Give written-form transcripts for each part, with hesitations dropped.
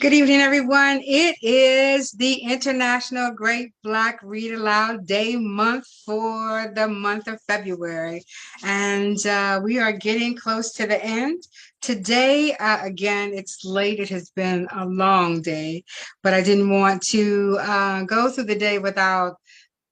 Good evening, everyone. It is the International Great Black Read Aloud Day month for the month of February. And we are getting close to the end. Today, again, it's late. It has been a long day, but I didn't want to go through the day without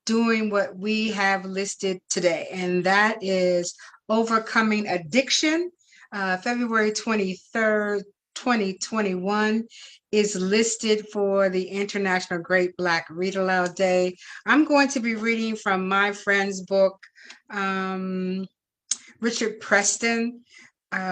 doing what we have listed today. And that is overcoming addiction. February 23rd, 2021 is listed for the International Great Black Read Aloud Day. I'm going to be reading from my friend's book, Richard Preston.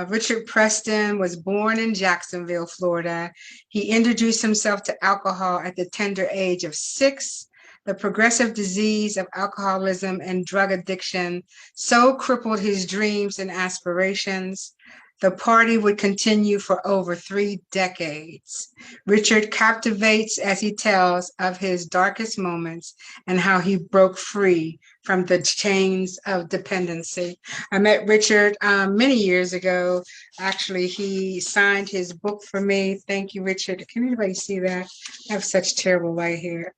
Richard Preston was born in Jacksonville, Florida. He introduced himself to alcohol at the tender age of 6. The progressive disease of alcoholism and drug addiction so crippled his dreams and aspirations. The party would continue for over 3 decades. Richard captivates as he tells of his darkest moments and how he broke free from the chains of dependency. I met Richard many years ago. Actually, he signed his book for me. Thank you, Richard. Can anybody see that? I have such terrible light here.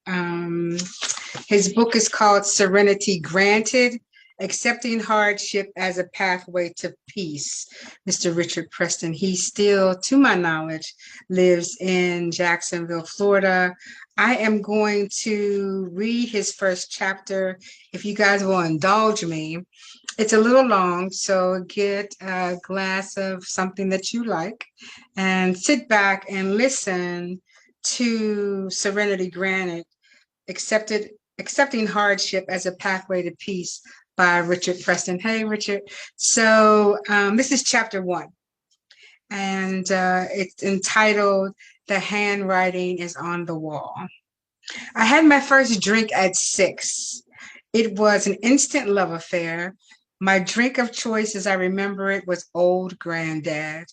His book is called Serenity Granted, Accepting Hardship as a Pathway to Peace. Mr. Richard Preston, he still, to my knowledge, lives in Jacksonville, Florida. I am going to read his first chapter, if you guys will indulge me. It's a little long, so get a glass of something that you like and sit back and listen to Serenity Granted, Accepting Hardship as a Pathway to Peace by Richard Preston. Hey, Richard. So this is chapter 1, and it's entitled The Handwriting is on the Wall. I had my first drink at 6. It was an instant love affair. My drink of choice, as I remember it, was Old Granddad.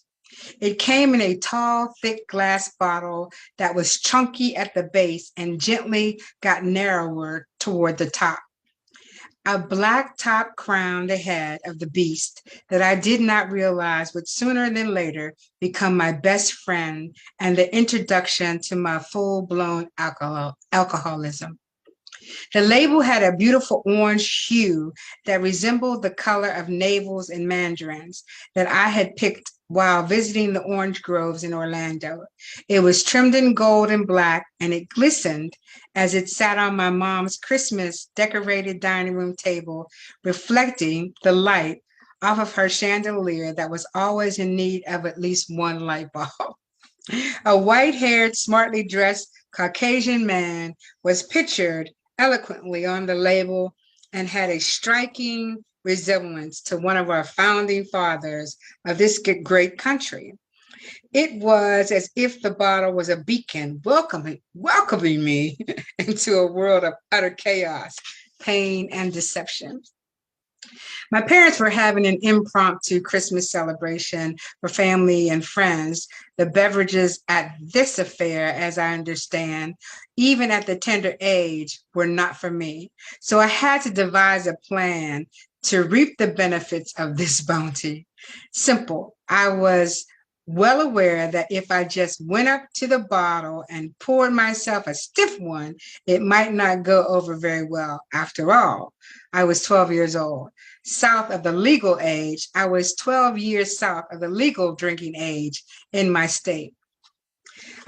It came in a tall, thick glass bottle that was chunky at the base and gently got narrower toward the top. A black top crowned the head of the beast that I did not realize would sooner than later become my best friend and the introduction to my full-blown alcoholism. The label had a beautiful orange hue that resembled the color of navels and mandarins that I had picked while visiting the orange groves in Orlando. It was trimmed in gold and black, and it glistened as it sat on my mom's Christmas decorated dining room table, reflecting the light off of her chandelier that was always in need of at least one light bulb. A white-haired, smartly dressed Caucasian man was pictured eloquently on the label and had a striking resemblance to one of our founding fathers of this great country. It was as if the bottle was a beacon welcoming me into a world of utter chaos, pain, and deception. My parents were having an impromptu Christmas celebration for family and friends. The beverages at this affair, as I understand, even at the tender age, were not for me. So I had to devise a plan to reap the benefits of this bounty. Simple. I was well aware that if I just went up to the bottle and poured myself a stiff one, it might not go over very well. After all, I was 12 years old. South of the legal age, I was 12 years south of the legal drinking age in my state.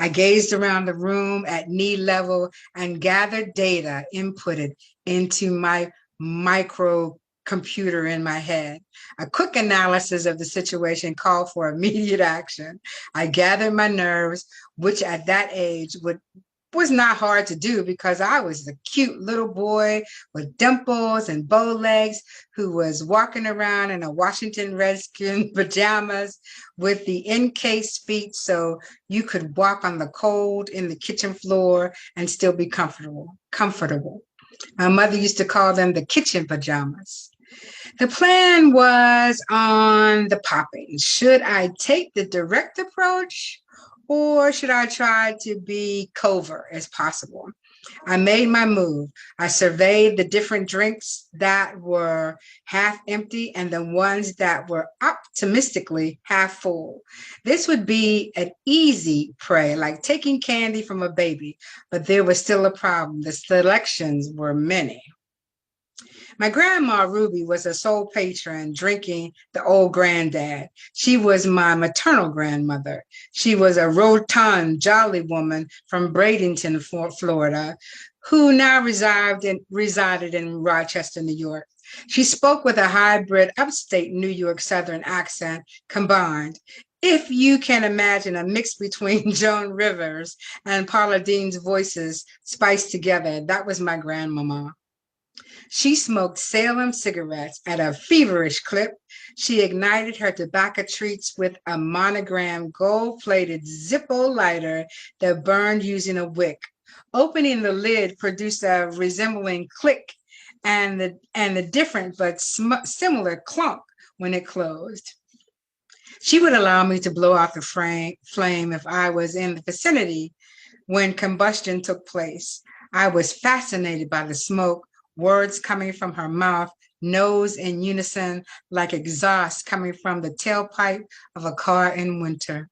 I gazed around the room at knee level and gathered data inputted into my micro computer in my head. A quick analysis of the situation called for immediate action. I gathered my nerves, which at that age was not hard to do because I was a cute little boy with dimples and bow legs who was walking around in a Washington Redskin pajamas with the encased feet so you could walk on the cold in the kitchen floor and still be comfortable. My mother used to call them the kitchen pajamas. The plan was on the popping. Should I take the direct approach or should I try to be covert as possible? I made my move. I surveyed the different drinks that were half empty and the ones that were optimistically half full. This would be an easy prey, like taking candy from a baby, but there was still a problem. The selections were many. My grandma Ruby was a sole patron drinking the old granddad. She was my maternal grandmother. She was a rotund, jolly woman from Bradenton, Florida, who now resided in Rochester, New York. She spoke with a hybrid upstate New York Southern accent combined. If you can imagine a mix between Joan Rivers and Paula Deen's voices spiced together, that was my grandmama. She smoked Salem cigarettes at a feverish clip. She ignited her tobacco treats with a monogram gold-plated Zippo lighter that burned using a wick. Opening the lid produced a resembling click and the different but similar clunk when it closed. She would allow me to blow out the flame if I was in the vicinity when combustion took place. I was fascinated by the smoke, words coming from her mouth, nose in unison, like exhaust coming from the tailpipe of a car in winter.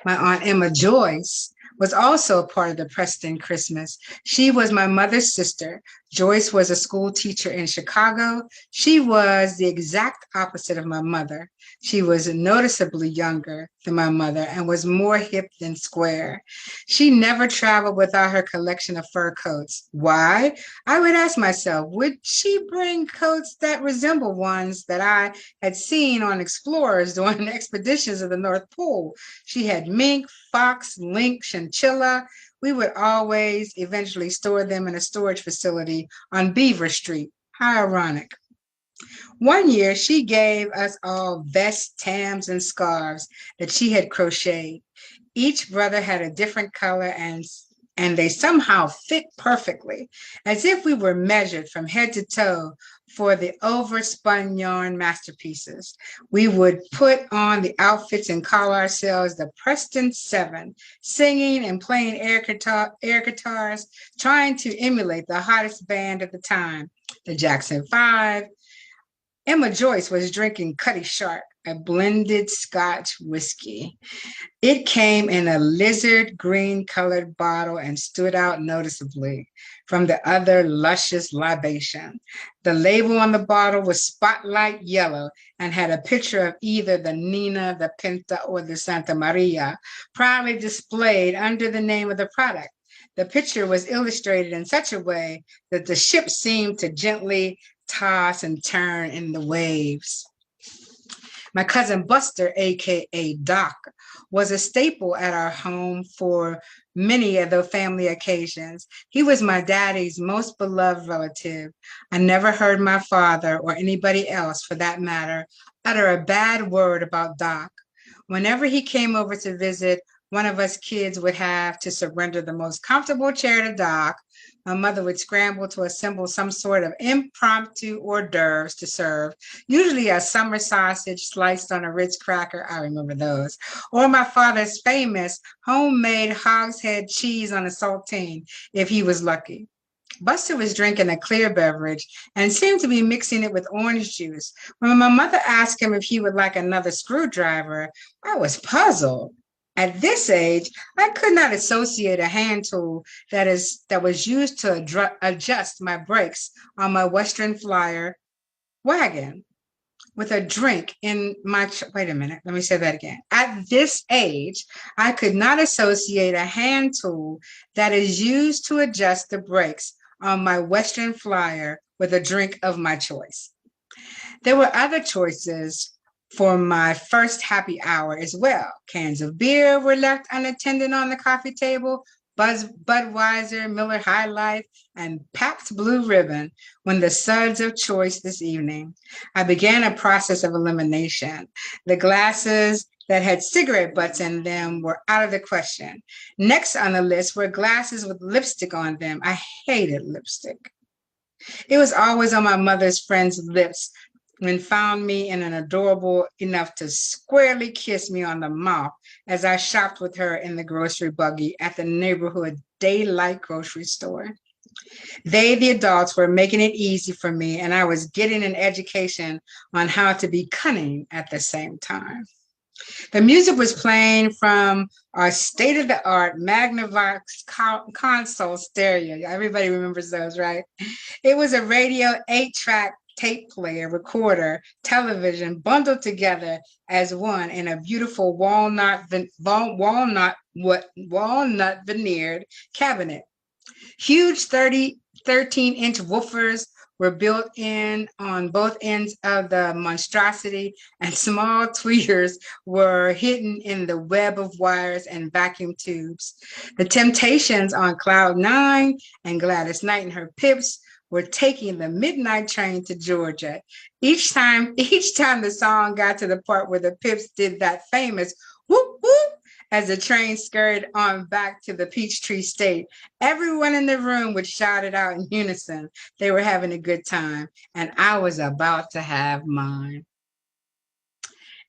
My Aunt Emma Joyce was also a part of the Preston Christmas. She was my mother's sister. Joyce was a school teacher in Chicago. She was the exact opposite of my mother. She was noticeably younger than my mother and was more hip than square. She never traveled without her collection of fur coats. Why? I would ask myself, would she bring coats that resemble ones that I had seen on explorers during the expeditions of the North Pole? She had mink, fox, lynx, chinchilla. We would always eventually store them in a storage facility on Beaver Street. How ironic. One year, she gave us all vests, tams, and scarves that she had crocheted. Each brother had a different color and they somehow fit perfectly, as if we were measured from head to toe for the overspun yarn masterpieces. We would put on the outfits and call ourselves the Preston Seven, singing and playing air guitars, trying to emulate the hottest band at the time, the Jackson Five. Emma Joyce was drinking Cutty Shark, a blended Scotch whiskey. It came in a lizard green colored bottle and stood out noticeably from the other luscious libation. The label on the bottle was spotlight yellow and had a picture of either the Nina, the Pinta, or the Santa Maria, proudly displayed under the name of the product. The picture was illustrated in such a way that the ship seemed to gently toss and turn in the waves. My cousin Buster, aka Doc, was a staple at our home for many of the family occasions. He was my daddy's most beloved relative. I never heard my father, or anybody else for that matter, utter a bad word about Doc. Whenever he came over to visit, one of us kids would have to surrender the most comfortable chair to Doc. My mother would scramble to assemble some sort of impromptu hors d'oeuvres to serve, usually a summer sausage sliced on a Ritz cracker. I remember those. Or my father's famous homemade hogshead cheese on a saltine, if he was lucky. Buster was drinking a clear beverage and seemed to be mixing it with orange juice. When my mother asked him if he would like another screwdriver, I was puzzled. At this age, I could not associate a hand tool that was used to adjust my brakes on my Western Flyer wagon with a drink in my, wait a minute, let me say that again. At this age, I could not associate a hand tool that is used to adjust the brakes on my Western Flyer with a drink of my choice. There were other choices for my first happy hour as well. Cans of beer were left unattended on the coffee table, Budweiser, Miller High Life, and Pabst Blue Ribbon when the suds of choice this evening. I began a process of elimination. The glasses that had cigarette butts in them were out of the question. Next on the list were glasses with lipstick on them. I hated lipstick. It was always on my mother's friends' lips and found me in an adorable enough to squarely kiss me on the mouth as I shopped with her in the grocery buggy at the neighborhood daylight grocery store. They, the adults, were making it easy for me, and I was getting an education on how to be cunning at the same time. The music was playing from our state-of-the-art Magnavox console stereo. Everybody remembers those, right? It was a radio 8-track tape player, recorder, television bundled together as one in a beautiful walnut veneered cabinet. Huge 13-inch woofers were built in on both ends of the monstrosity, and small tweeters were hidden in the web of wires and vacuum tubes. The Temptations on Cloud 9 and Gladys Knight and her Pips were taking the midnight train to Georgia. Each time the song got to the part where the Pips did that famous whoop whoop as the train scurried on back to the Peachtree State, everyone in the room would shout it out in unison. They were having a good time, and I was about to have mine.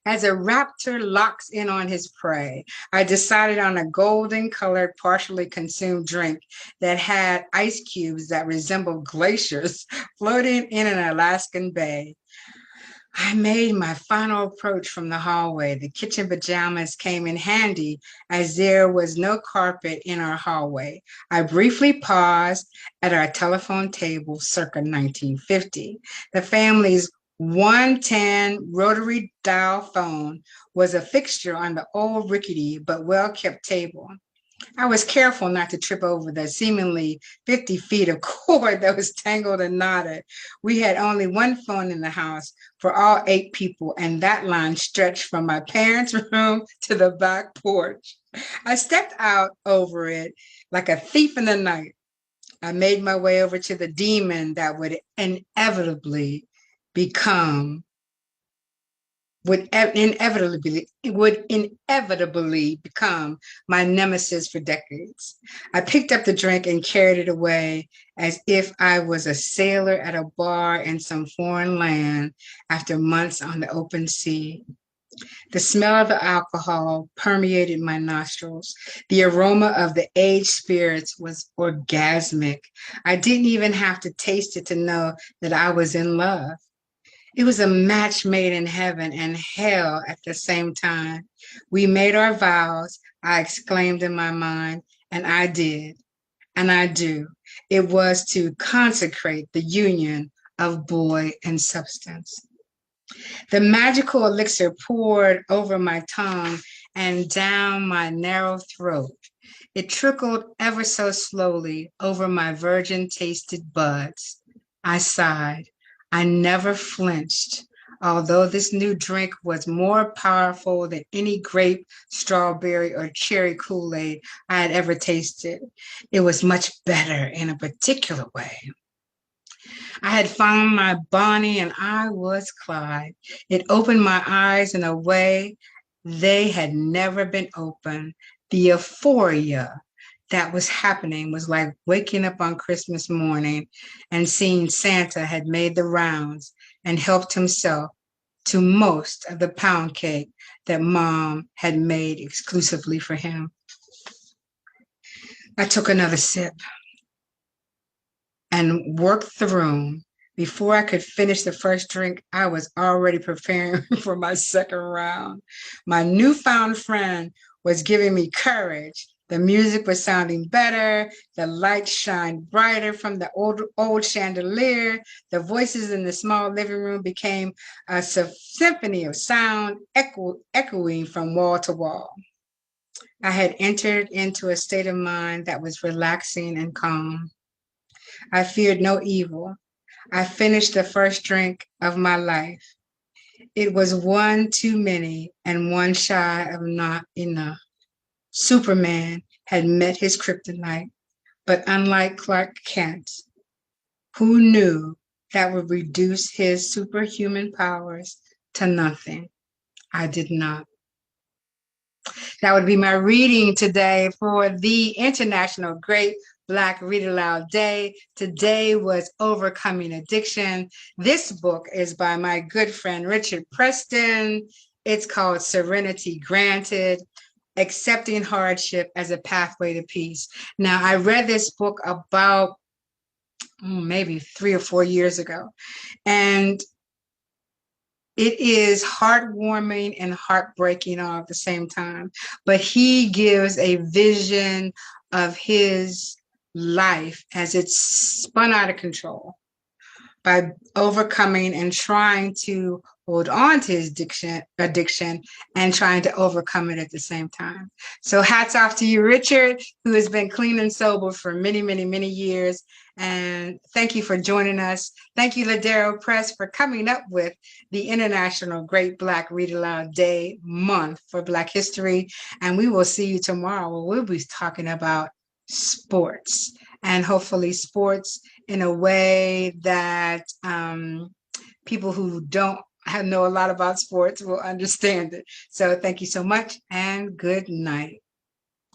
As a raptor locks in on his prey, I decided on a golden-colored, partially consumed drink that had ice cubes that resembled glaciers floating in an Alaskan bay. I made my final approach from the hallway. The kitchen pajamas came in handy as there was no carpet in our hallway. I briefly paused at our telephone table circa 1950. The family's 110 rotary dial phone was a fixture on the old rickety but well-kept table. I was careful not to trip over the seemingly 50 feet of cord that was tangled and knotted. We had only one phone in the house for all 8 people, and that line stretched from my parents' room to the back porch. I stepped out over it like a thief in the night. I made my way over to the demon that would inevitably become would inevitably become my nemesis for decades. I picked up the drink and carried it away as if I was a sailor at a bar in some foreign land after months on the open sea. The smell of the alcohol permeated my nostrils. The aroma of the aged spirits was orgasmic. I didn't even have to taste it to know that I was in love. It was a match made in heaven and hell at the same time. We made our vows, I exclaimed in my mind, and I did, and I do. It was to consecrate the union of boy and substance. The magical elixir poured over my tongue and down my narrow throat. It trickled ever so slowly over my virgin-tasted buds. I sighed. I never flinched, although this new drink was more powerful than any grape, strawberry, or cherry Kool-Aid I had ever tasted. It was much better in a particular way. I had found my Bonnie and I was Clyde. It opened my eyes in a way they had never been opened. The euphoria that was happening was like waking up on Christmas morning and seeing Santa had made the rounds and helped himself to most of the pound cake that Mom had made exclusively for him. I took another sip and worked the room. Before I could finish the first drink, I was already preparing for my second round. My newfound friend was giving me courage. The music was sounding better. The lights shined brighter from the old chandelier. The voices in the small living room became a symphony of sound echoing from wall to wall. I had entered into a state of mind that was relaxing and calm. I feared no evil. I finished the first drink of my life. It was one too many and one shy of not enough. Superman had met his kryptonite, but unlike Clark Kent, who knew that would reduce his superhuman powers to nothing, I did not. That would be my reading today for the International Great Black Read Aloud Day. Today was Overcoming Addiction. This book is by my good friend Richard Preston. It's called Serenity Granted, Accepting Hardship as a Pathway to Peace. Now, I read this book about maybe 3 or 4 years ago, and it is heartwarming and heartbreaking all at the same time. But he gives a vision of his life as it's spun out of control by overcoming and trying to hold on to his addiction and trying to overcome it at the same time. So hats off to you, Richard, who has been clean and sober for many, many, many years. And thank you for joining us. Thank you, Ladero Press, for coming up with the International Great Black Read Aloud Day month for Black History. And we will see you tomorrow where we'll be talking about sports, and hopefully sports in a way that people who don't know a lot about sports will understand it. So thank you so much and good night.